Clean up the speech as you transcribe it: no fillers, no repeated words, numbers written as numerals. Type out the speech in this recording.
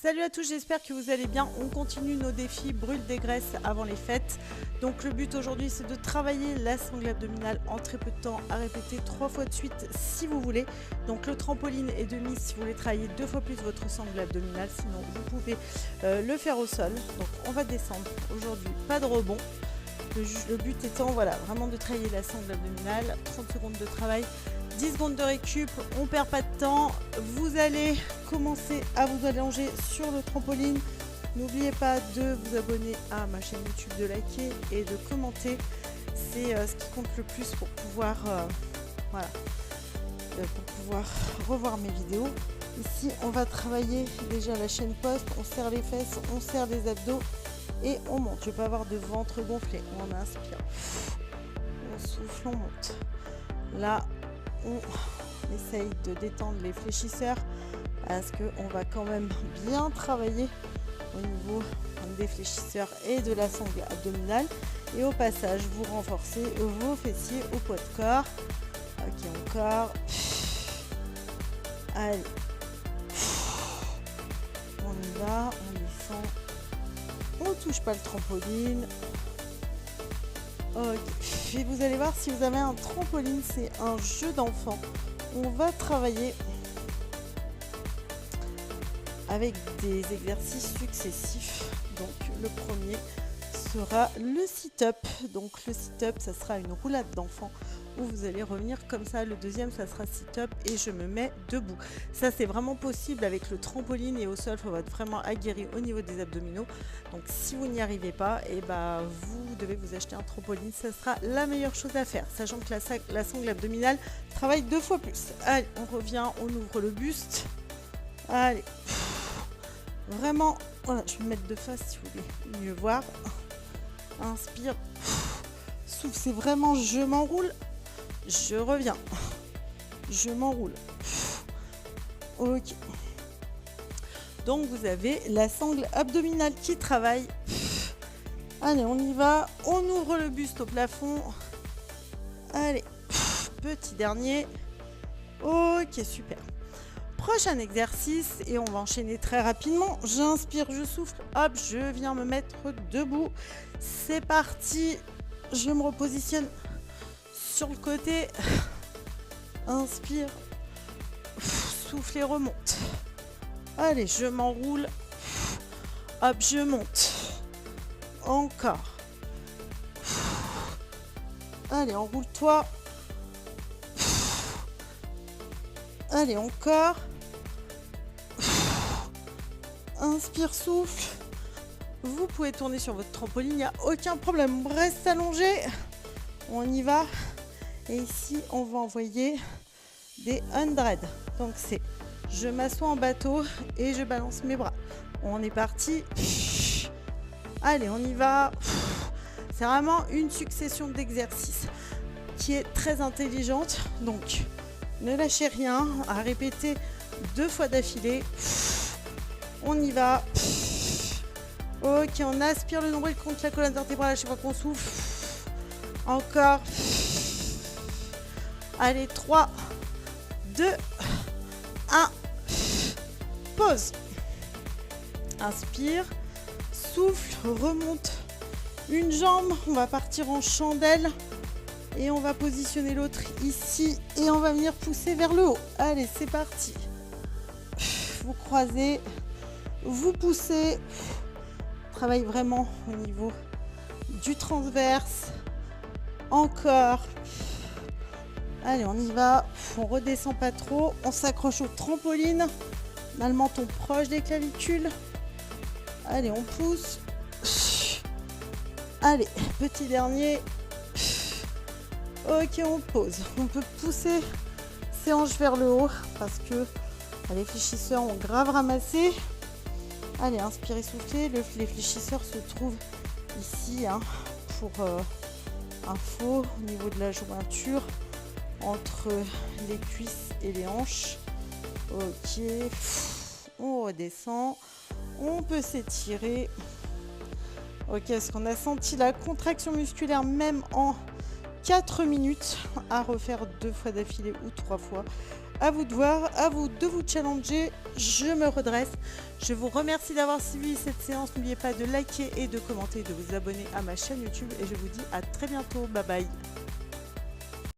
Salut à tous, j'espère que vous allez bien. On continue nos défis brûle des graisses avant les fêtes. Donc le but aujourd'hui c'est de travailler la sangle abdominale en très peu de temps, à répéter 3 fois de suite si vous voulez. Donc le trampoline est de mise si vous voulez travailler 2 fois plus votre sangle abdominale, sinon vous pouvez le faire au sol. Donc on va descendre aujourd'hui, pas de rebond. Le but étant voilà, vraiment de travailler la sangle abdominale, 30 secondes de travail, 10 secondes de récup, on perd pas de temps. Vous allez commencer à vous allonger sur le trampoline. N'oubliez pas de vous abonner à ma chaîne YouTube, de liker et de commenter. C'est ce qui compte le plus pour pouvoir, pour pouvoir revoir mes vidéos. Ici, on va travailler déjà la chaîne poste, on serre les fesses, on serre les abdos et on monte. Je ne veux pas avoir de ventre gonflé. On inspire, on souffle, on monte. Là, on essaye de détendre les fléchisseurs parce qu'on va quand même bien travailler au niveau des fléchisseurs et de la sangle abdominale. Et au passage, vous renforcez vos fessiers au poids de corps. Ok, encore. Allez. On y va, on descend. On touche pas le trampoline. Ok. Et vous allez voir, si vous avez un trampoline, c'est un jeu d'enfant. On va travailler avec des exercices successifs. Donc le premier sera le sit-up. Donc le sit-up, ça sera une roulade d'enfant où vous allez revenir comme ça. Le deuxième, ça sera sit-up et je me mets debout. Ça, c'est vraiment possible avec le trampoline et au sol. Il faut être vraiment aguerri au niveau des abdominaux. Donc si vous n'y arrivez pas, et vous devez vous acheter un trampoline. Ça sera la meilleure chose à faire, sachant que la sangle abdominale travaille 2 fois plus. Allez, on revient, on ouvre le buste. Allez. Vraiment, voilà, je vais me mettre de face si vous voulez mieux voir. Inspire. Souffle, c'est vraiment je m'enroule. Je reviens. Je m'enroule. Ok. Donc vous avez la sangle abdominale qui travaille. Allez, on y va. On ouvre le buste au plafond. Allez. Petit dernier. Ok, super. Prochain exercice et on va enchaîner très rapidement. J'inspire, je souffle. Hop, je viens me mettre debout. C'est parti. Je me repositionne sur le côté. Inspire. Souffle et remonte. Allez, je m'enroule. Hop, je monte. Encore. Allez, enroule-toi. Allez, encore. Inspire, souffle. Vous pouvez tourner sur votre trampoline, il n'y a aucun problème. Reste allongé. On y va. Et ici, on va envoyer des 100. Donc, c'est je m'assois en bateau et je balance mes bras. On est parti. Allez, on y va. C'est vraiment une succession d'exercices qui est très intelligente. Donc, ne lâchez rien. À répéter 2 fois d'affilée. On y va. Ok, on aspire le nombril contre la colonne vertébrale à chaque fois qu'on souffle. Encore. Allez, 3, 2, 1. Pause. Inspire. Souffle, remonte une jambe. On va partir en chandelle. Et on va positionner l'autre ici. Et on va venir pousser vers le haut. Allez, c'est parti. Vous croisez. Vous poussez. Travaille vraiment au niveau du transverse. Encore. Allez, on y va. On redescend pas trop. On s'accroche au trampoline. On a le menton proche des clavicules. Allez, on pousse. Allez, petit dernier. Ok, on pose. On peut pousser ses hanches vers le haut parce que les fléchisseurs ont grave ramassé. Allez, inspirez, soufflez. Les fléchisseurs se trouvent ici pour info au niveau de la jointure entre les cuisses et les hanches. Ok, on redescend. On peut s'étirer. Ok, est-ce qu'on a senti la contraction musculaire même en 4 minutes à refaire 2 fois d'affilée ou 3 fois? À vous de voir, à vous de vous challenger. Je me redresse. Je vous remercie d'avoir suivi cette séance. N'oubliez pas de liker et de commenter, de vous abonner à ma chaîne YouTube et je vous dis à très bientôt. Bye bye.